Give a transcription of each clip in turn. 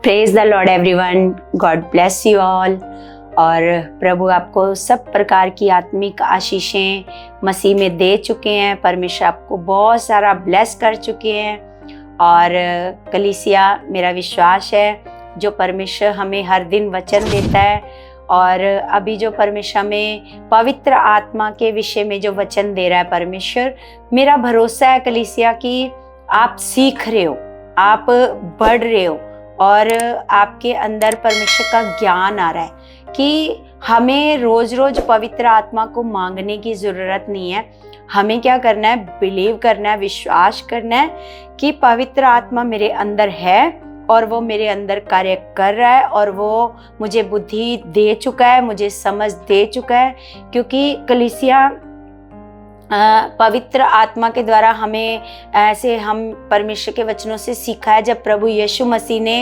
Praise the Lord everyone, God bless you all. और प्रभु आपको सब प्रकार की आत्मिक आशीषें मसीह में दे चुके हैं। परमेश्वर आपको बहुत सारा ब्लेस कर चुके हैं। और कलीसिया, मेरा विश्वास है जो परमेश्वर हमें हर दिन वचन देता है और अभी जो परमेश्वर हमें पवित्र आत्मा के विषय में जो वचन दे रहा है परमेश्वर, मेरा भरोसा है कलीसिया कि आप सीख रहे हो, आप बढ़ रहे हो और आपके अंदर परमेश्वर का ज्ञान आ रहा है कि हमें रोज रोज पवित्र आत्मा को मांगने की ज़रूरत नहीं है। हमें क्या करना है? बिलीव करना है, विश्वास करना है कि पवित्र आत्मा मेरे अंदर है और वो मेरे अंदर कार्य कर रहा है और वो मुझे बुद्धि दे चुका है, मुझे समझ दे चुका है। क्योंकि कलीसिया पवित्र आत्मा के द्वारा हमें ऐसे हम परमेश्वर के वचनों से सीखा है। जब प्रभु यीशु मसीह ने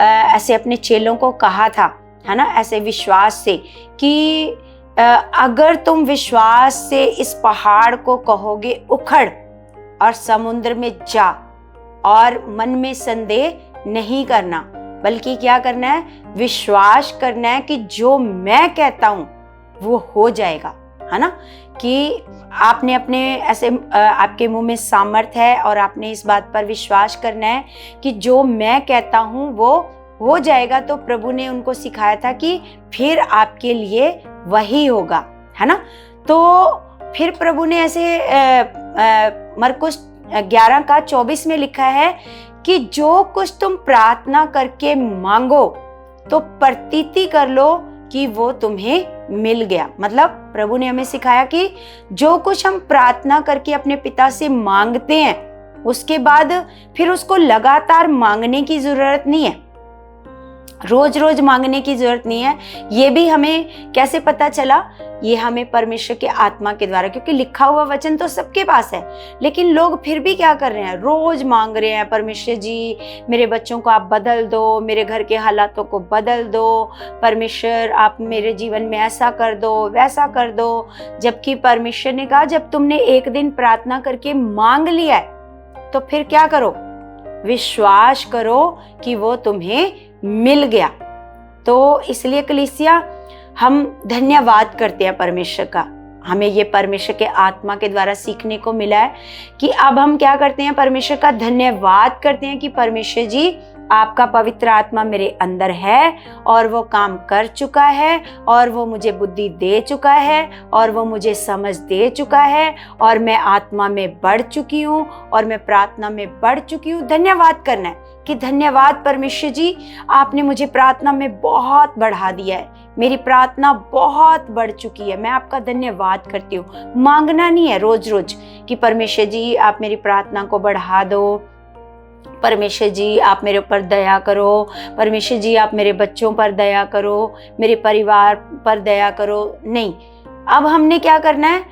ऐसे अपने चेलों को कहा था, है ना, ऐसे विश्वास से कि अगर तुम विश्वास से इस पहाड़ को कहोगे उखड़ और समुद्र में जा, और मन में संदेह नहीं करना, बल्कि क्या करना है? विश्वास करना है कि जो मैं कहता हूं वो हो जाएगा, है ना। कि आपने अपने ऐसे आपके मुंह में सामर्थ्य है और आपने इस बात पर विश्वास करना है कि जो मैं कहता हूं वो हो जाएगा। तो प्रभु ने उनको सिखाया था कि फिर आपके लिए वही होगा, है ना। तो फिर प्रभु ने ऐसे मरकुस 11:24 में लिखा है कि जो कुछ तुम प्रार्थना करके मांगो तो प्रतीति कर लो कि वो तुम्हें मिल गया। मतलब प्रभु ने हमें सिखाया कि जो कुछ हम प्रार्थना करके अपने पिता से मांगते हैं उसके बाद फिर उसको लगातार मांगने की जरूरत नहीं है, रोज रोज मांगने की जरूरत नहीं है। ये भी हमें कैसे पता चला? ये हमें परमेश्वर के आत्मा के द्वारा, क्योंकि लिखा हुआ वचन तो सबके पास है, लेकिन लोग फिर भी क्या कर रहे हैं? रोज मांग रहे हैं, परमेश्वर जी मेरे बच्चों को आप बदल दो, मेरे घर के हालातों को बदल दो, परमेश्वर आप मेरे जीवन में ऐसा कर दो, वैसा कर दो। जबकि परमेश्वर ने कहा जब तुमने एक दिन प्रार्थना करके मांग लिया है तो फिर क्या करो? विश्वास करो कि वो तुम्हें मिल गया। तो इसलिए कलीसिया, हम धन्यवाद करते हैं परमेश्वर का। हमें ये परमेश्वर के आत्मा के द्वारा सीखने को मिला है कि अब हम क्या करते हैं? परमेश्वर का धन्यवाद करते हैं कि परमेश्वर जी आपका पवित्र आत्मा मेरे अंदर है और वो काम कर चुका है और वो मुझे बुद्धि दे चुका है और वो मुझे समझ दे चुका है और मैं आत्मा में बढ़ चुकी हूँ और मैं प्रार्थना में बढ़ चुकी हूँ। धन्यवाद करना है कि धन्यवाद परमेश्वर जी, आपने मुझे प्रार्थना में बहुत बढ़ा दिया है, मेरी प्रार्थना बहुत बढ़ चुकी है, मैं आपका धन्यवाद करती हूँ। मांगना नहीं है रोज रोज कि परमेश्वर जी आप मेरी प्रार्थना को बढ़ा दो, परमेश्वर जी आप मेरे ऊपर दया करो, परमेश्वर जी आप मेरे बच्चों पर दया करो, मेरे परिवार पर दया करो। नहीं, अब हमने क्या करना है?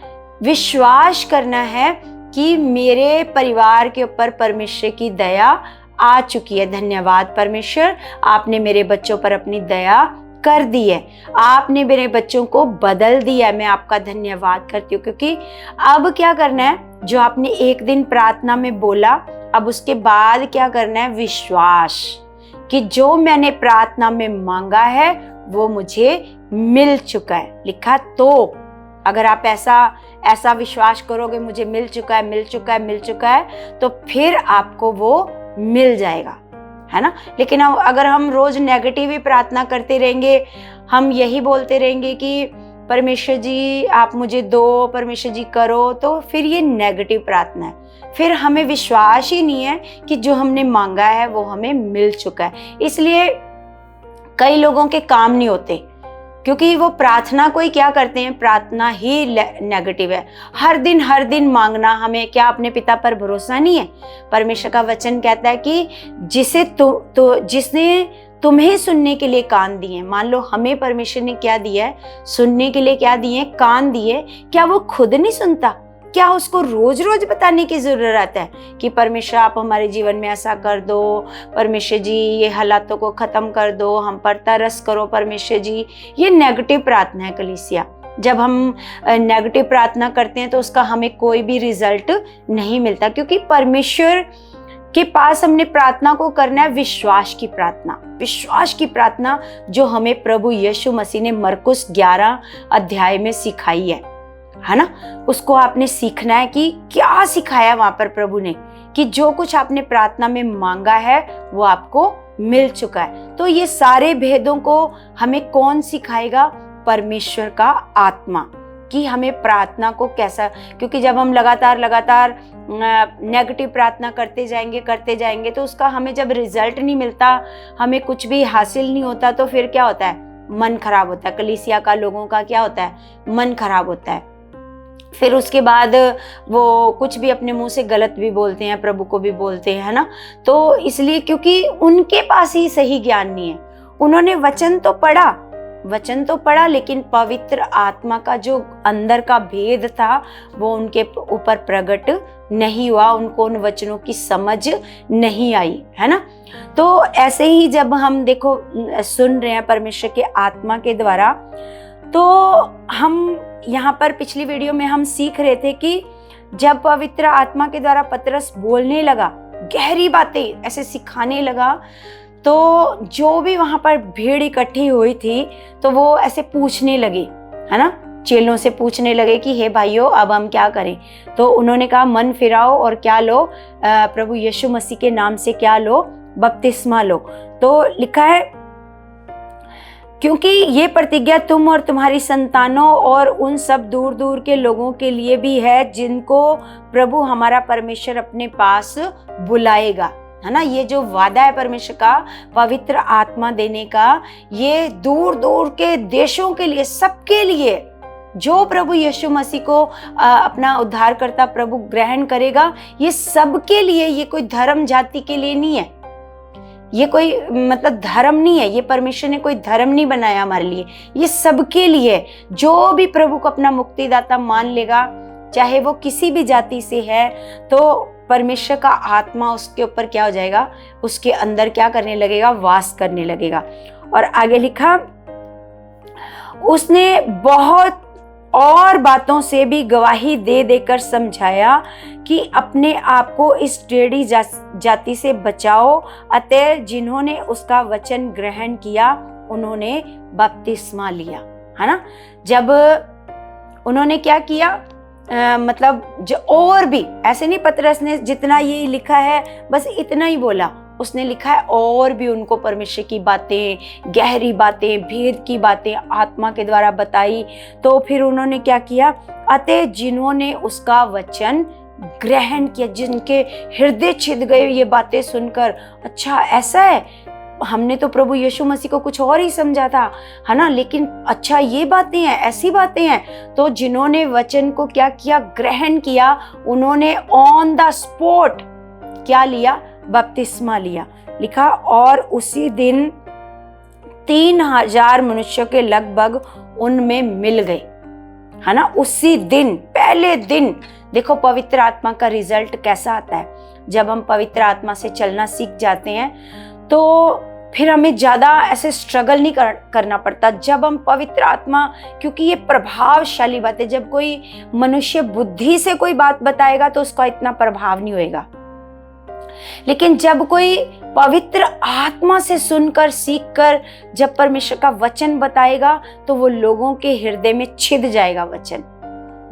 विश्वास करना है कि मेरे परिवार के ऊपर परमेश्वर की दया आ चुकी है। धन्यवाद परमेश्वर, आपने मेरे बच्चों पर अपनी दया कर दी है, आपने मेरे बच्चों को बदल दिया है। मैं आपका धन्यवाद करती हूँ। क्योंकि अब क्या करना है? जो आपने एक दिन प्रार्थना में बोला, अब उसके बाद क्या करना है? विश्वास कि जो मैंने प्रार्थना में मांगा है वो मुझे मिल चुका है। लिखा तो अगर आप ऐसा विश्वास करोगे, मुझे मिल चुका है, मिल चुका है, मिल चुका है, तो फिर आपको वो मिल जाएगा, है ना। लेकिन अगर हम रोज नेगेटिव ही प्रार्थना करते रहेंगे, हम यही बोलते रहेंगे कि परमेश्वर जी आप मुझे दो, परमेश्वर जी करो, तो फिर ये नेगेटिव प्रार्थना है। फिर हमें विश्वास ही नहीं है कि जो हमने मांगा है वो हमें मिल चुका है। इसलिए कई लोगों के काम नहीं होते क्योंकि वो प्रार्थना को ही क्या करते हैं? प्रार्थना ही नेगेटिव है। हर दिन मांगना। हमें क्या अपने पिता पर भरोसा नहीं है? परमेश्वर का वचन कहता है कि जिसने तुम्हें सुनने के लिए कान दिए। मान लो हमें परमेश्वर ने क्या दिया है? सुनने के लिए क्या दिए? कान दिए। क्या वो खुद नहीं सुनता? क्या उसको रोज रोज बताने की जरूरत है कि परमेश्वर आप हमारे जीवन में ऐसा कर दो, परमेश्वर जी ये हालातों को खत्म कर दो, हम पर तरस करो परमेश्वर जी? ये नेगेटिव प्रार्थना है कलीसिया। जब हम नेगेटिव प्रार्थना करते हैं तो उसका हमें कोई भी रिजल्ट नहीं मिलता, क्योंकि परमेश्वर के पास हमने प्रार्थना को करना है विश्वास की प्रार्थना, विश्वास की प्रार्थना जो हमें प्रभु यीशु मसीह ने मरकुस 11 अध्याय में सिखाई है ना। उसको आपने सीखना है कि क्या सिखाया वहां पर प्रभु ने, कि जो कुछ आपने प्रार्थना में मांगा है वो आपको मिल चुका है। तो ये सारे भेदों को हमें कौन सिखाएगा? परमेश्वर का आत्मा, कि हमें प्रार्थना को कैसा, क्योंकि जब हम लगातार नेगेटिव प्रार्थना करते जाएंगे तो उसका हमें जब रिजल्ट नहीं मिलता, हमें कुछ भी हासिल नहीं होता, तो फिर क्या होता है? मन खराब होता है। कलीसिया का लोगों का क्या होता है? मन खराब होता है। फिर उसके बाद वो कुछ भी अपने मुंह से गलत भी बोलते हैं, प्रभु को भी बोलते हैं, है ना। तो इसलिए क्योंकि उनके पास ही सही ज्ञान नहीं है। उन्होंने वचन तो पढ़ा लेकिन पवित्र आत्मा का जो अंदर का भेद था वो उनके ऊपर प्रकट नहीं हुआ, उनको उन वचनों की समझ नहीं आई, है ना। तो ऐसे ही जब हम देखो सुन रहे हैं परमेश्वर के आत्मा के द्वारा, तो हम यहाँ पर पिछली वीडियो में हम सीख रहे थे कि जब पवित्र आत्मा के द्वारा पतरस बोलने लगा, गहरी बातें ऐसे सिखाने लगा, तो जो भी वहां पर भीड़ इकट्ठी हुई थी तो वो ऐसे पूछने लगे, है ना, चेलों से पूछने लगे कि हे भाइयों अब हम क्या करें। तो उन्होंने कहा मन फिराओ और क्या लो, प्रभु यीशु मसीह के नाम से क्या लो? बपतिस्मा लो। तो लिखा है क्योंकि ये प्रतिज्ञा तुम और तुम्हारी संतानों और उन सब दूर दूर के लोगों के लिए भी है जिनको प्रभु हमारा परमेश्वर अपने पास बुलाएगा, है ना। ये जो वादा है परमेश्वर का पवित्र आत्मा देने का, ये दूर दूर के देशों के लिए, सबके लिए, जो प्रभु यीशु मसीह को अपना उद्धारकर्ता प्रभु ग्रहण करेगा, ये सबके लिए, ये कोई धर्म जाति के लिए नहीं है, ये कोई मतलब धर्म नहीं है, ये परमेश्वर ने कोई धर्म नहीं बनाया हमारे लिए, ये सबके लिए। जो भी प्रभु को अपना मुक्तिदाता मान लेगा, चाहे वो किसी भी जाति से है, तो परमेश्वर का आत्मा उसके ऊपर क्या हो जाएगा? उसके अंदर क्या करने लगेगा? वास करने लगेगा। और आगे लिखा, उसने बहुत और बातों से भी गवाही दे देकर समझाया कि अपने आप को इस टेढ़ी जाति से बचाओ। अतः जिन्होंने उसका वचन ग्रहण किया उन्होंने बपतिस्मा लिया, है ना। जब उन्होंने क्या किया, मतलब जो और भी ऐसे नहीं, पतरस ने जितना ये लिखा है बस इतना ही बोला, उसने लिखा है और भी उनको परमेश्वर की बातें, गहरी बातें, भेद की बातें आत्मा के द्वारा बताई। तो फिर उन्होंने क्या किया? अतः जिन्होंने उसका वचन ग्रहण किया, जिनके हृदय छिद गए ये बातें सुनकर, अच्छा ऐसा है, हमने तो प्रभु यीशु मसीह को कुछ और ही समझा था, है ना, लेकिन अच्छा ये बातें हैं, ऐसी बातें हैं। तो जिन्होंने वचन को क्या किया? ग्रहण किया, उन्होंने ऑन द स्पॉट क्या लिया? बपतिस्मा लिया। लिखा और उसी दिन 3000 मनुष्यों के लगभग उनमें मिल गए, है ना। उसी दिन, पहले दिन। देखो पवित्र आत्मा का रिजल्ट कैसा आता है, जब हम पवित्र आत्मा से चलना सीख जाते हैं तो फिर हमें ज्यादा ऐसे स्ट्रगल नहीं करना पड़ता। जब हम पवित्र आत्मा, क्योंकि ये प्रभावशाली बात है, जब कोई मनुष्य बुद्धि से कोई बात बताएगा तो उसका इतना प्रभाव नहीं होएगा, लेकिन जब कोई पवित्र आत्मा से सुनकर, सीखकर जब परमेश्वर का वचन बताएगा तो वो लोगों के हृदय में छिद जाएगा वचन।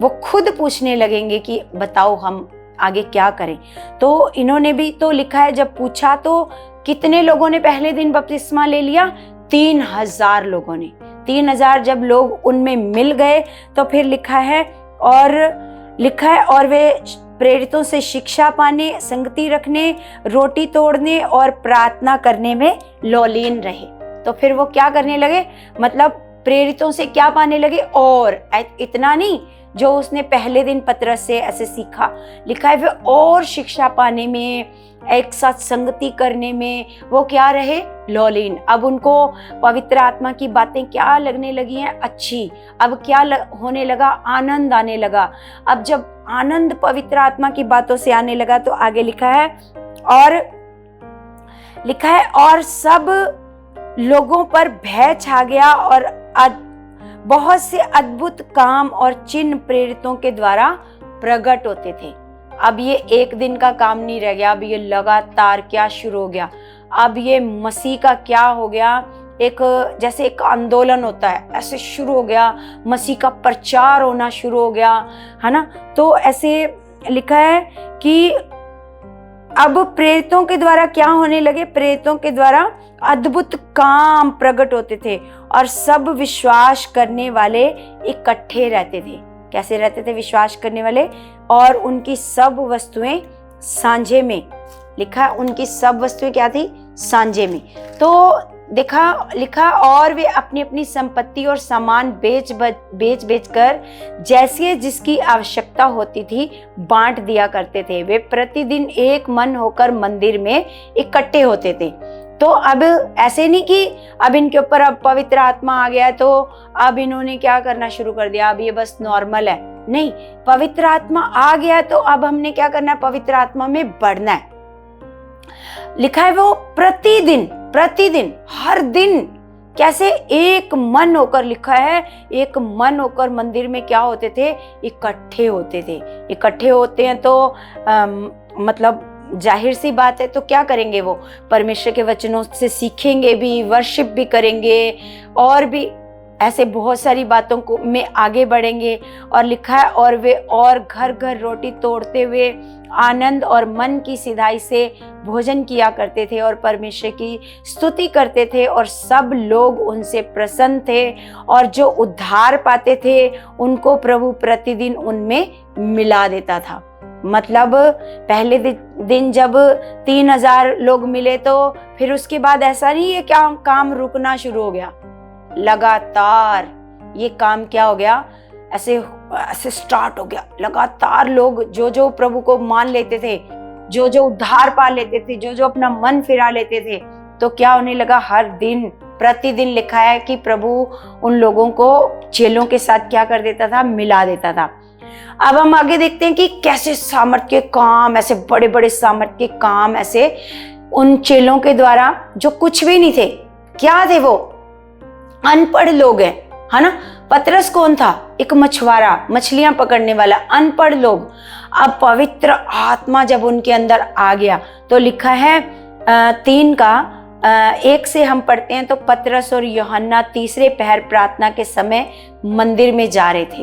वो खुद पूछने लगेंगे कि बताओ हम आगे क्या करें। तो इन्होंने भी तो लिखा है, जब पूछा तो कितने लोगों ने पहले दिन बपतिस्मा ले लिया? 3000 लोगों ने। 3000 जब लोग उनमें मिल गए तो फिर लिखा है और वे प्रेरितों से शिक्षा पाने, संगति रखने, रोटी तोड़ने और प्रार्थना करने में लौलीन रहे। तो फिर वो क्या करने लगे? मतलब प्रेरितों से क्या पाने लगे? और इतना नहीं जो उसने पहले दिन पतरस से ऐसे सीखा, लिखा है वे और शिक्षा पाने में, एक साथ संगति करने में वो क्या रहे? लौलीन। अब उनको पवित्र आत्मा की बातें क्या लगने लगी हैं? अच्छी। अब क्या होने लगा? आनंद आने लगा। अब जब आनंद पवित्र आत्मा की बातों से आने लगा तो आगे लिखा है और सब लोगों पर भय छा गया और बहुत से अद्भुत काम और चिन्ह प्रेरितों के द्वारा प्रकट होते थे। अब ये एक दिन का काम नहीं रह गया, अब ये लगातार क्या शुरू हो गया, अब ये मसीह का क्या हो गया, एक जैसे एक आंदोलन होता है ऐसे शुरू हो गया, मसीह का प्रचार होना शुरू हो गया, है ना। तो ऐसे लिखा है कि अब प्रेरितों के द्वारा क्या होने लगे, प्रेरितों के द्वारा अद्भुत काम प्रकट होते थे और सब विश्वास करने वाले इकट्ठे रहते थे। कैसे रहते थे विश्वास करने वाले? और उनकी सब वस्तुएं सांझे में, लिखा उनकी सब वस्तुएं क्या थी? सांझे में। तो लिखा और वे अपनी अपनी संपत्ति और सामान बेच कर जैसे जिसकी आवश्यकता होती थी बांट दिया करते थे। वे प्रतिदिन एक मन होकर मंदिर में इकट्ठे होते थे। तो अब ऐसे नहीं कि अब इनके ऊपर अब पवित्र आत्मा आ गया है तो अब इन्होंने क्या करना शुरू कर दिया, अब ये बस नॉर्मल है। नहीं, पवित्र आत्मा आ गया है तो अब हमने क्या करना है? पवित्र आत्मा में बढ़ना है। लिखा है वो प्रतिदिन हर दिन कैसे एक मन होकर, लिखा है एक मन होकर मंदिर में क्या होते थे? इकट्ठे होते थे। इकट्ठे होते हैं तो मतलब जाहिर सी बात है, तो क्या करेंगे? वो परमेश्वर के वचनों से सीखेंगे भी, वर्शिप भी करेंगे और भी ऐसे बहुत सारी बातों को में आगे बढ़ेंगे। और लिखा है और वे और घर घर रोटी तोड़ते हुए आनंद और मन की सिधाई से भोजन किया करते थे और परमेश्वर की स्तुति करते थे और सब लोग उनसे प्रसन्न थे और जो उद्धार पाते थे उनको प्रभु प्रतिदिन उनमें मिला देता था। मतलब पहले दिन जब 3000 लोग मिले तो फिर उसके बाद ऐसा नहीं है क्या काम रुकना शुरू हो गया, लगातार ये काम क्या हो गया? ऐसे स्टार्ट हो गया। लगातार लोग जो प्रभु को मान लेते थे, जो उद्धार पा लेते थे, जो अपना मन फिरा लेते थे, तो क्या होने लगा? हर दिन प्रतिदिन लिखा है कि प्रभु उन लोगों को चेलों के साथ क्या कर देता था? मिला देता था। अब हम आगे देखते हैं कि कैसे सामर्थ के काम, ऐसे बड़े बड़े सामर्थ के काम ऐसे उन चेलों के द्वारा, जो कुछ भी नहीं थे। क्या थे वो? अनपढ़ लोग हैं, है ना। पतरस कौन था? एक मछुआरा, मछलियां पकड़ने वाला, अनपढ़ लोग। अब पवित्र आत्मा जब उनके अंदर आ गया तो लिखा है 3 का 1 से हम पढ़ते हैं। तो पतरस और यूहन्ना तीसरे पहर प्रार्थना के समय मंदिर में जा रहे थे,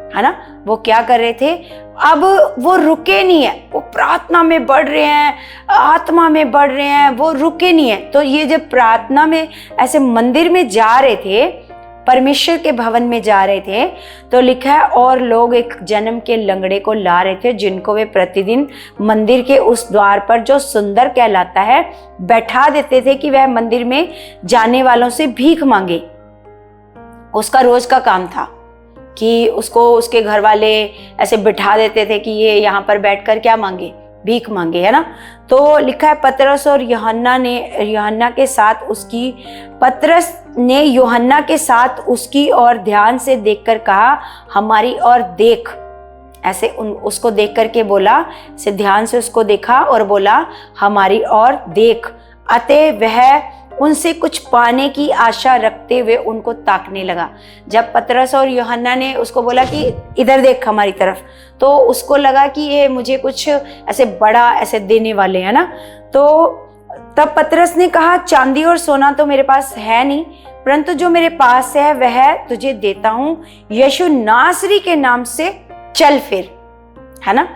है ना। वो क्या कर रहे थे? अब वो रुके नहीं है, वो प्रार्थना में बढ़ रहे हैं, आत्मा में बढ़ रहे हैं, वो रुके नहीं है। तो ये जब प्रार्थना में ऐसे मंदिर में जा रहे थे, परमेश्वर के भवन में जा रहे थे, तो लिखा है और लोग एक जन्म के लंगड़े को ला रहे थे जिनको वे प्रतिदिन मंदिर के उस द्वार पर जो सुंदर कहलाता है बैठा देते थे कि वह मंदिर में जाने वालों से भीख मांगे। उसका रोज का काम था कि उसको उसके घर वाले ऐसे बिठा देते थे कि ये यहाँ पर बैठकर क्या मांगे? भीख मांगे, है ना। तो लिखा है पतरस ने यूहन्ना के साथ उसकी ओर ध्यान से देखकर कहा, हमारी ओर देख। ऐसे उसको देख करके बोला, से ध्यान से उसको देखा और बोला, हमारी ओर देख। अतः वह उनसे कुछ पाने की आशा रखते हुए उनको ताकने लगा। जब पतरस और यूहन्ना ने उसको बोला कि इधर देख हमारी तरफ, तो उसको लगा कि ये मुझे कुछ ऐसे बड़ा ऐसे देने वाले हैं ना। तो तब पतरस ने कहा, चांदी और सोना तो मेरे पास है नहीं, परंतु जो मेरे पास है वह तुझे देता हूँ। यीशु नासरी के नाम से चल फिर, है ना।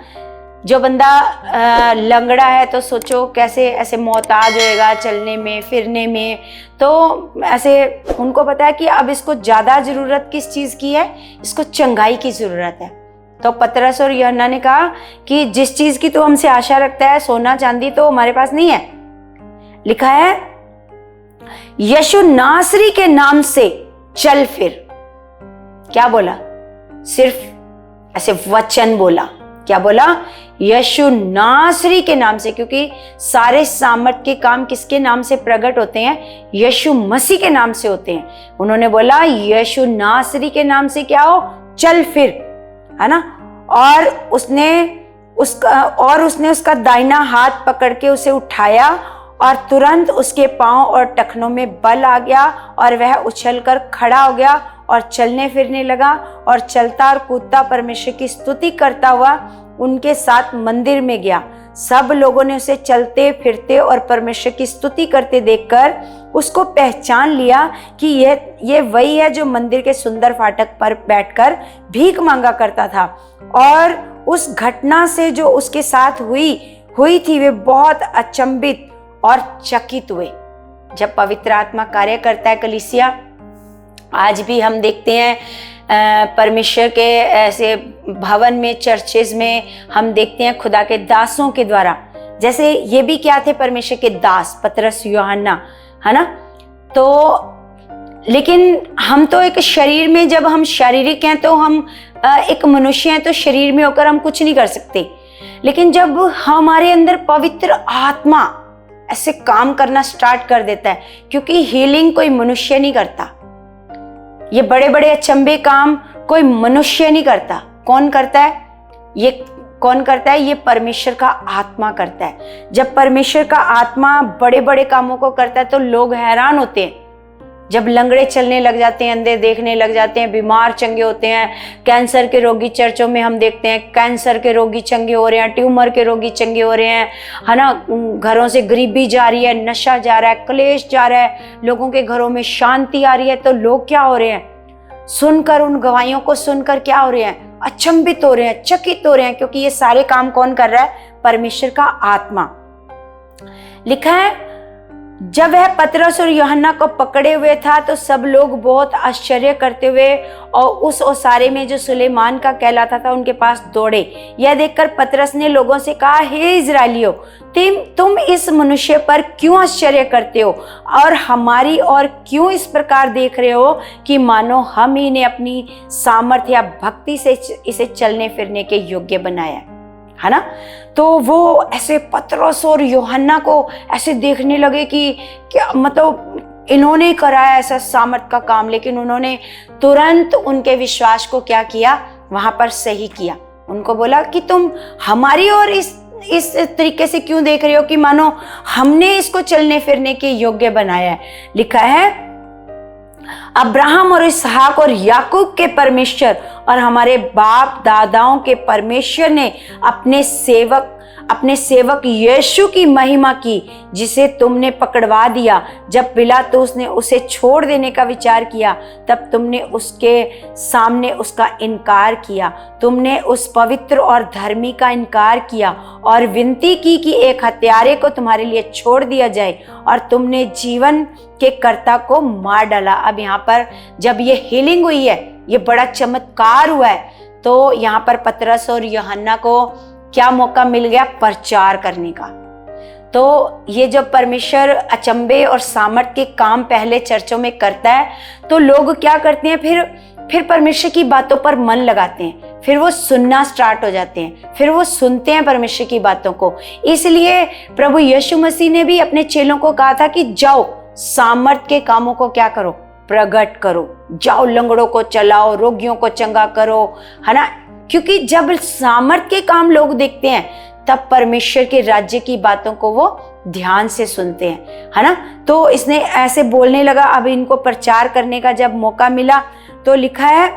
जो बंदा लंगड़ा है तो सोचो कैसे ऐसे मोहताज होएगा चलने में फिरने में। तो ऐसे उनको पता है कि अब इसको ज्यादा जरूरत किस चीज की है? इसको चंगाई की जरूरत है। तो पतरस और यूहन्ना ने कहा कि जिस चीज की तो हमसे आशा रखता है, सोना चांदी तो हमारे पास नहीं है। लिखा है यीशु नासरी के नाम से चल फिर। क्या बोला? सिर्फ ऐसे वचन बोला। क्या बोला? यीशु नासरी के नाम से, क्योंकि सारे सामर्थ के काम किसके नाम से प्रकट होते हैं? यीशु मसीह के नाम से होते हैं। उन्होंने बोला यीशु नासरी के नाम से क्या हो? चल फिर, है ना। और उसने उसका दाहिना हाथ पकड़ के उसे उठाया और तुरंत उसके पांव और टखनों में बल आ गया और वह उछलकर खड़ा हो गया और चलने फिरने लगा और चलता और कूदता परमेश्वर की स्तुति करता हुआ उनके साथ मंदिर में गया। सब लोगों ने उसे चलते फिरते और परमेश्वर की स्तुति करते देखकर उसको पहचान लिया कि ये वही है जो मंदिर के सुंदर फाटक पर बैठकर भीख मांगा करता था। और उस घटना से जो उसके साथ हुई थी, वे बहुत अचंभित और चकित हुए। जब पवित्र आत्मा कार्य करता है कलीसिया, आज भी हम देखते हैं परमेश्वर के ऐसे भवन में, चर्चेज में हम देखते हैं खुदा के दासों के द्वारा। जैसे ये भी क्या थे, परमेश्वर के दास पतरस, यूहन्ना, है ना। तो लेकिन हम तो एक शरीर में, जब हम शारीरिक हैं तो हम एक मनुष्य हैं, तो शरीर में होकर हम कुछ नहीं कर सकते। लेकिन जब हमारे अंदर पवित्र आत्मा ऐसे काम करना स्टार्ट कर देता है, क्योंकि हीलिंग कोई मनुष्य नहीं करता, ये बड़े बड़े अचंभे काम कोई मनुष्य नहीं करता। कौन करता है? ये परमेश्वर का आत्मा करता है। जब परमेश्वर का आत्मा बड़े बड़े कामों को करता है तो लोग हैरान होते हैं। जब लंगड़े चलने लग जाते हैं, अंधे देखने लग जाते हैं, बीमार चंगे होते हैं, कैंसर के रोगी चर्चों में हम देखते हैं कैंसर के रोगी चंगे हो रहे हैं, ट्यूमर के रोगी चंगे हो रहे हैं, है ना। घरों से गरीबी जा रही है, नशा जा रहा है, क्लेश जा रहा है, लोगों के घरों में शांति आ रही है। तो लोग क्या हो रहे हैं? सुनकर, उन गवाहियों को सुनकर क्या हो रहे हैं? अचंभित हो रहे हैं, चकित हो रहे हैं, क्योंकि ये सारे काम कौन कर रहा है? परमेश्वर का आत्मा। लिखा है, जब वह पतरस और यूहन्ना को पकड़े हुए था तो सब लोग बहुत आश्चर्य करते हुए और उस ओसारे में जो सुलेमान का कहलाता था उनके पास दौड़े। यह देखकर पतरस ने लोगों से कहा, हे इजराइलियों, तुम इस मनुष्य पर क्यों आश्चर्य करते हो और हमारी और क्यों इस प्रकार देख रहे हो कि मानो हम ही ने अपनी सामर्थ्य या भक्ति से इसे चलने फिरने के योग्य बनाया है ना। तो वो ऐसे पतरस और यूहन्ना को ऐसे देखने लगे कि क्या मतलब इन्होंने करा है ऐसा सामर्थ का काम, लेकिन उन्होंने तुरंत उनके विश्वास को क्या किया? वहां पर सही किया। उनको बोला कि तुम हमारी और इस तरीके से क्यों देख रहे हो कि मानो हमने इसको चलने फिरने के योग्य बनाया है। लिखा है, अब्राहम और इसहाक और याकूब के परमेश्वर और हमारे बाप दादाओं के परमेश्वर ने अपने सेवक यीशु की महिमा की, जिसे तुमने पकड़वा दिया। जब पिलातुस ने उसे छोड़ देने का विचार किया तब तुमने उसके सामने उसका इनकार किया। तुमने उस पवित्र और धर्मी का इनकार किया और विनती की कि एक हत्यारे को तुम्हारे लिए छोड़ दिया जाए, और तुमने जीवन के कर्ता को मार डाला। अब यहाँ पर जब ये हीलिंग हुई है, ये बड़ा चमत्कार हुआ है, तो यहाँ पर पतरस और यूहन्ना को क्या मौका मिल गया? प्रचार करने का। तो ये जब परमेश्वर अचंभे और सामर्थ के काम पहले चर्चों में करता है तो लोग क्या करते हैं? फिर परमेश्वर की बातों पर मन लगाते हैं, फिर वो सुनना स्टार्ट हो जाते हैं, फिर वो सुनते हैं परमेश्वर की बातों को। इसलिए प्रभु यीशु मसीह ने भी अपने चेलों को कहा था कि जाओ सामर्थ के कामों को क्या करो? प्रकट करो। जाओ लंगड़ों को चलाओ, रोगियों को चंगा करो, है ना। क्योंकि जब सामर्थ के काम लोग देखते हैं तब परमेश्वर के राज्य की बातों को वो ध्यान से सुनते हैं, है ना। तो इसने ऐसे बोलने लगा। अब इनको प्रचार करने का जब मौका मिला तो लिखा है,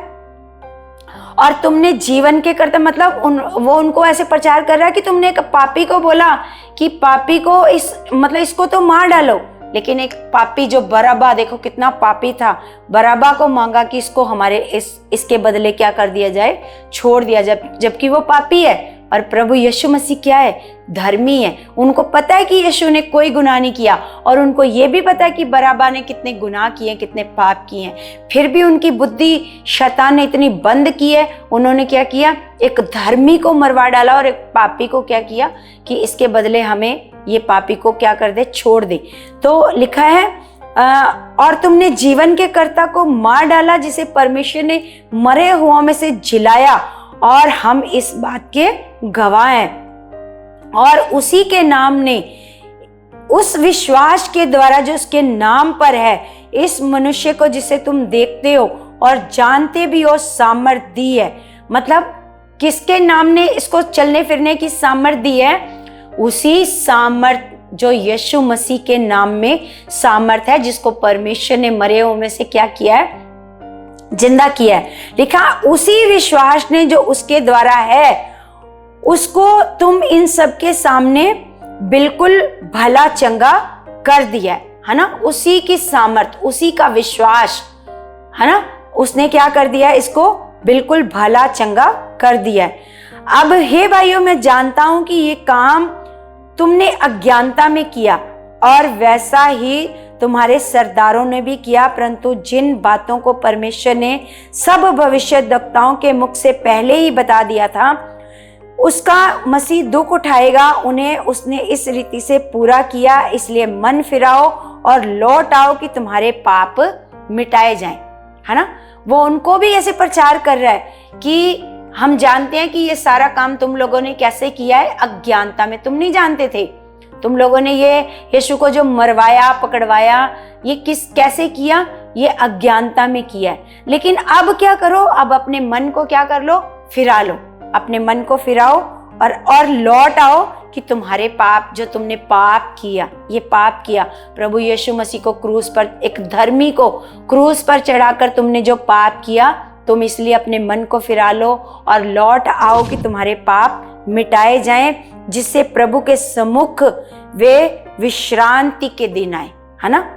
और तुमने जीवन के कर्ता, मतलब वो उनको ऐसे प्रचार कर रहा है कि तुमने एक पापी को बोला कि पापी को इसको तो मार डालो, लेकिन एक पापी जो बराबा, देखो कितना पापी था, बराबा को मांगा कि इसको हमारे इसके बदले क्या कर दिया जाए? छोड़ दिया जाए, जबकि वो पापी है। और प्रभु यीशु मसीह क्या है? धर्मी है। उनको पता है कि यीशु ने कोई गुनाह नहीं किया, और उनको ये भी पता है कि बराबा ने कितने गुनाह किए, कितने पाप किए हैं। फिर भी उनकी बुद्धि शैतान ने इतनी बंद की है, उन्होंने क्या किया? एक धर्मी को मरवा डाला और एक पापी को क्या किया कि इसके बदले हमें ये पापी को क्या कर दे? छोड़ दे। तो लिखा है, और तुमने जीवन के कर्ता को मार डाला, जिसे परमेश्वर ने मरे हुओं में से जिलाया, और हम इस बात के गवाह हैं। और उसी के नाम ने, उस विश्वास के द्वारा जो उसके नाम पर है, इस मनुष्य को जिसे तुम देखते हो और जानते भी हो सामर्थ दी है। मतलब किसके नाम ने इसको चलने फिरने की सामर्थ दी है? उसी सामर्थ जो यीशु मसीह के नाम में सामर्थ है, जिसको परमेश्वर ने मरे हुओं में से क्या किया है? जिंदा किया है। लिखा, उसी विश्वास ने जो उसके द्वारा है, उसको तुम इन सब के सामने बिल्कुल भला चंगा कर दिया है ना। उसी की सामर्थ, उसी का विश्वास, है ना, उसने क्या कर दिया है, इसको बिल्कुल भला चंगा कर दिया है। अब हे भाइयों, मैं जानता हूं कि ये काम तुमने अज्ञानता में किया और वैसा ही तुम्हारे सरदारों ने भी किया, परंतु जिन बातों को परमेश्वर ने सब भविष्यद्वक्ताओं के मुख से पहले ही बता दिया था उसका मसीह दुख उठाएगा, उन्हें उसने इस रीति से पूरा किया। इसलिए मन फिराओ और लौट आओ कि तुम्हारे पाप मिटाए जाएं, है ना। वो उनको भी ऐसे प्रचार कर रहा है कि हम जानते हैं कि ये सारा काम तुम लोगों ने कैसे किया है, अज्ञानता में। तुम नहीं जानते थे, तुम लोगों ने ये यीशु को जो मरवाया, पकड़वाया, ये कैसे किया, ये अज्ञानता में किया है। लेकिन अब क्या करो, अब अपने मन को क्या कर लो, फिरा लो, अपने मन को फिराओ और लौट आओ कि तुम्हारे पाप, जो तुमने पाप किया, ये पाप किया, प्रभु यीशु मसीह को क्रूस पर, एक धर्मी को क्रूस पर चढ़ाकर तुमने जो पाप किया, तुम इसलिए अपने मन को फिरा लो और लौट आओ कि तुम्हारे पाप मिटाए जाएं, जिससे प्रभु के सम्मुख वे विश्रांति के दिन आए, है ना।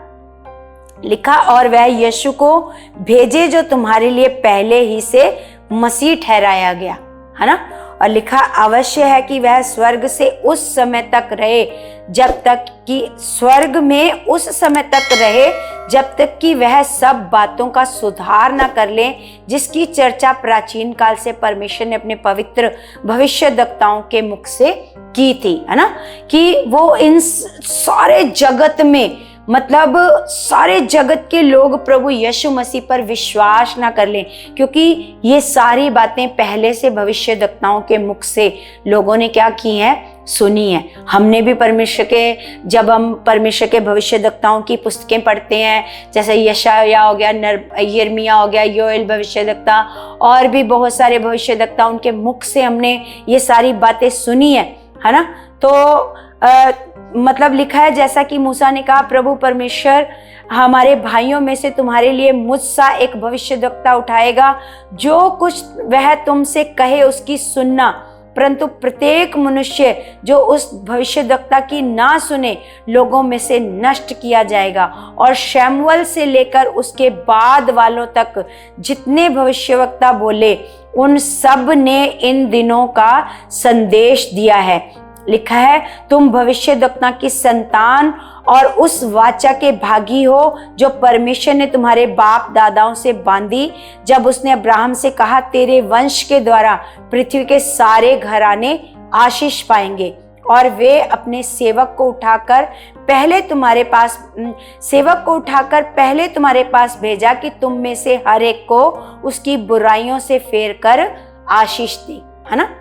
लिखा, और वह यीशु को भेजे जो तुम्हारे लिए पहले ही से मसीह ठहराया गया, है ना। और लिखा, अवश्य है कि वह स्वर्ग से उस समय तक रहे जब तक कि स्वर्ग में उस समय तक रहे जब तक कि वह सब बातों का सुधार न कर ले, जिसकी चर्चा प्राचीन काल से परमेश्वर ने अपने पवित्र भविष्यद्वक्ताओं के मुख से की थी, है ना। कि वो इन सारे जगत में, मतलब सारे जगत के लोग प्रभु यीशु मसीह पर विश्वास ना कर लें, क्योंकि ये सारी बातें पहले से भविष्यद्वक्ताओं के मुख से लोगों ने क्या की हैं, सुनी है। हमने भी परमेश्वर के, जब हम परमेश्वर के भविष्यद्वक्ताओं की पुस्तकें पढ़ते हैं, जैसे यशायाह हो गया, यिर्मयाह हो गया, योएल भविष्यद्वक्ता, और भी बहुत सारे भविष्यद्वक्ता, उनके मुख से हमने ये सारी बातें सुनी है ना। तो मतलब लिखा है, जैसा कि मूसा ने कहा, प्रभु परमेश्वर हमारे भाइयों में से तुम्हारे लिए मुझसा एक भविष्यद्वक्ता उठाएगा, जो कुछ वह तुमसे कहे उसकी सुनना, परंतु प्रत्येक मनुष्य जो उस भविष्यद्वक्ता की ना सुने लोगों में से नष्ट किया जाएगा। और शमूएल से लेकर उसके बाद वालों तक जितने भविष्यवक्ता बोले, उन सब ने इन दिनों का संदेश दिया है। लिखा है, तुम भविष्यद्वक्ता की संतान और उस वाचा के भागी हो जो परमेश्वर ने तुम्हारे बाप दादाओं से बांधी, जब उसने अब्राहम से कहा, तेरे वंश के द्वारा पृथ्वी के सारे घराने आशीष पाएंगे। और वे अपने सेवक को उठाकर पहले तुम्हारे पास भेजा कि तुम में से हर एक को उसकी बुराइयों से फेर कर आशीष दी, है ना।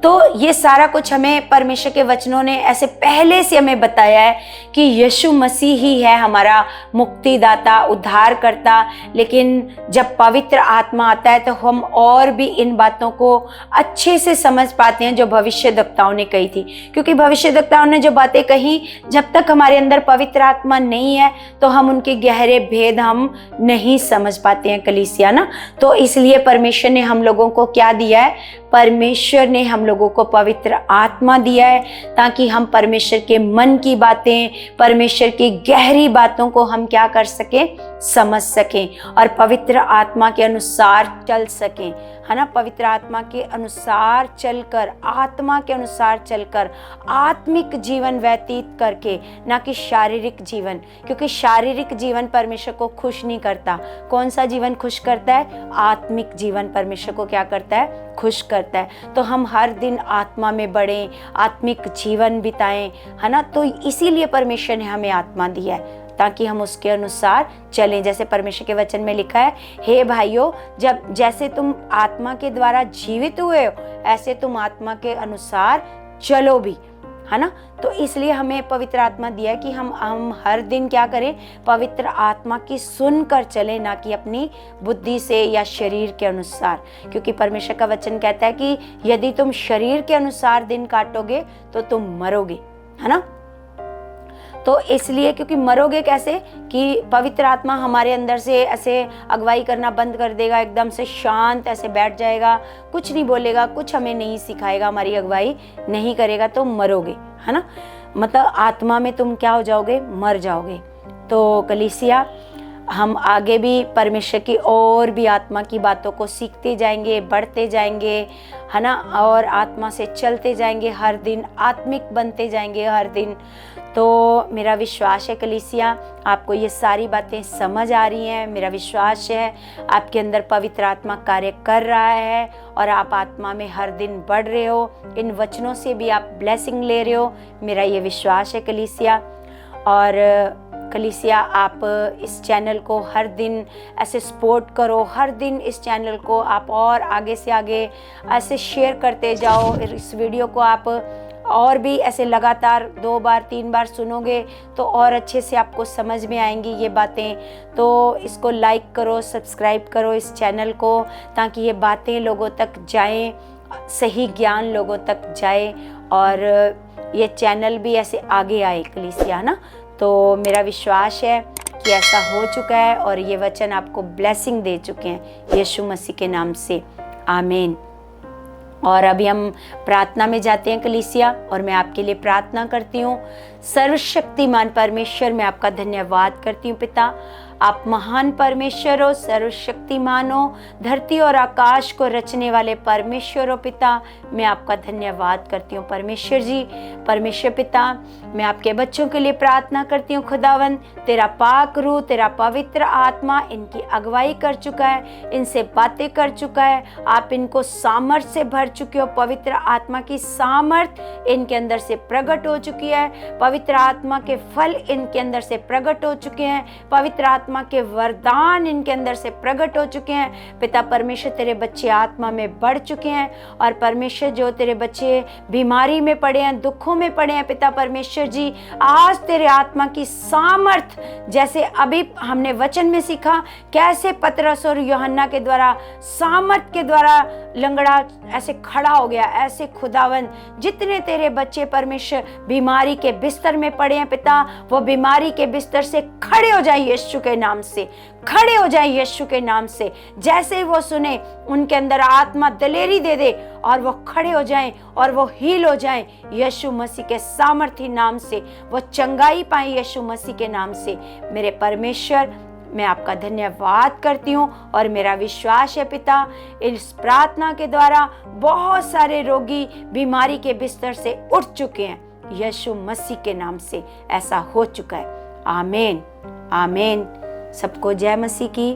तो ये सारा कुछ हमें परमेश्वर के वचनों ने ऐसे पहले से हमें बताया है कि यीशु मसीह ही है हमारा मुक्तिदाता, उद्धारकर्ता। लेकिन जब पवित्र आत्मा आता है तो हम और भी इन बातों को अच्छे से समझ पाते हैं जो भविष्यद्वक्ताओं ने कही थी। क्योंकि भविष्यद्वक्ताओं ने जो बातें कही, जब तक हमारे अंदर पवित्र आत्मा नहीं है तो हम उनके गहरे भेद हम नहीं समझ पाते हैं कलीसिया ना। तो इसलिए परमेश्वर ने हम लोगों को क्या दिया है, परमेश्वर ने हम लोगों को पवित्र आत्मा दिया है, ताकि हम परमेश्वर के मन की बातें, परमेश्वर की गहरी बातों को हम क्या कर सकें, समझ सकें और पवित्र आत्मा के अनुसार चल सकें, है ना। पवित्र आत्मा के अनुसार चलकर, आत्मा के अनुसार चलकर आत्मिक जीवन व्यतीत करके, ना कि शारीरिक जीवन। क्योंकि शारीरिक जीवन परमेश्वर को खुश नहीं करता। कौन सा जीवन खुश करता है? आत्मिक जीवन परमेश्वर को क्या करता है? खुश करता है। तो हम हर दिन आत्मा में बढ़ें, आत्मिक जीवन बिताएं, है ना। तो इसीलिए परमेश्वर ने हमें आत्मा दिया है ताकि हम उसके अनुसार चलें। जैसे परमेश्वर के वचन में लिखा है, हे भाइयों, जब जैसे तुम आत्मा के द्वारा जीवित हुए हो, ऐसे तुम आत्मा के अनुसार चलो भी, है ना। तो इसलिए हमें पवित्र आत्मा दिया है कि हम हर दिन क्या करें, पवित्र आत्मा की सुनकर चलें, ना कि अपनी बुद्धि से या शरीर के अनुसार। क्योंकि परमेश्वर का वचन कहता है कि यदि तुम शरीर के अनुसार दिन काटोगे तो तुम मरोगे, है ना। तो इसलिए, क्योंकि मरोगे कैसे कि पवित्र आत्मा हमारे अंदर से ऐसे अगुवाई करना बंद कर देगा, एकदम से शांत ऐसे बैठ जाएगा, कुछ नहीं बोलेगा, कुछ हमें नहीं सिखाएगा, हमारी अगुवाई नहीं करेगा, तो मरोगे, है ना। मतलब आत्मा में तुम क्या हो जाओगे, मर जाओगे। तो कलीसिया, हम आगे भी परमेश्वर की और भी आत्मा की बातों को सीखते जाएंगे, बढ़ते जाएंगे, है ना, और आत्मा से चलते जाएंगे, हर दिन आत्मिक बनते जाएंगे हर दिन। तो मेरा विश्वास है कलीसिया, आपको ये सारी बातें समझ आ रही हैं। मेरा विश्वास है आपके अंदर पवित्र आत्मा कार्य कर रहा है और आप आत्मा में हर दिन बढ़ रहे हो। इन वचनों से भी आप ब्लेसिंग ले रहे हो, मेरा ये विश्वास है कलीसिया। और कलीसिया, आप इस चैनल को हर दिन ऐसे सपोर्ट करो, हर दिन इस चैनल को आप और आगे से आगे ऐसे शेयर करते जाओ। इस वीडियो को आप और भी ऐसे लगातार 2 बार 3 बार सुनोगे तो और अच्छे से आपको समझ में आएंगी ये बातें। तो इसको लाइक करो, सब्सक्राइब करो इस चैनल को, ताकि ये बातें लोगों तक जाएं, सही ज्ञान लोगों तक जाए और ये चैनल भी ऐसे आगे आए कलीसिया, ना। तो मेरा विश्वास है कि ऐसा हो चुका है और ये वचन आपको ब्लेसिंग दे चुके हैं यीशु मसीह के नाम से, आमीन। और अभी हम प्रार्थना में जाते हैं कलीसिया, और मैं आपके लिए प्रार्थना करती हूँ। सर्वशक्तिमान परमेश्वर, मैं आपका धन्यवाद करती हूँ पिता। आप महान परमेश्वर हो, सर्वशक्तिमान हो, धरती और आकाश को रचने वाले परमेश्वर हो पिता। मैं आपका धन्यवाद करती हूँ परमेश्वर जी। परमेश्वर पिता, मैं आपके बच्चों के लिए प्रार्थना करती हूँ खुदावन, तेरा पाक रूह, तेरा पवित्र आत्मा इनकी अगुवाई कर चुका है, इनसे बातें कर चुका है। आप इनको सामर्थ से भर चुके हो, पवित्र आत्मा की सामर्थ इनके अंदर से प्रकट हो चुकी है, पवित्र आत्मा के फल इनके अंदर से प्रकट हो चुके हैं, पवित्र आत्मा के वरदान इनके अंदर से प्रकट हो चुके हैं पिता परमेश्वर। तेरे बच्चे आत्मा में बढ़ चुके हैं, और परमेश्वर जो तेरे बच्चे बीमारी में पड़े हैं, दुखों में पड़े हैं पिता परमेश्वर जी, आज तेरे आत्मा की सामर्थ, जैसे अभी हमने वचन में सीखा कैसे पतरस और यूहन्ना के द्वारा सामर्थ के द्वारा लंगड़ा ऐसे खड़ा हो गया, ऐसे खुदावन जितने तेरे बच्चे परमेश्वर बीमारी के बिस्तर में पड़े हैं पिता, वो बीमारी के बिस्तर से खड़े हो जाए यीशु के नाम से, खड़े हो जाए यीशु के नाम से। जैसे ही वो सुने, उनके अंदर आत्मा दिलेरी दे दे और वो खड़े हो जाएं और वो हील हो जाएं यीशु मसीह के सामर्थी नाम से, वो चंगाई पाएं यीशु मसीह के नाम से। मेरे परमेश्वर, मैं आपका धन्यवाद करती हूँ और मेरा विश्वास है पिता, इस प्रार्थना के द्वारा बहुत सारे रोगी बीमारी के बिस्तर से उठ चुके हैं यीशु मसीह के नाम से। ऐसा हो चुका है, आमीन आमीन। सबको जय मसीह की।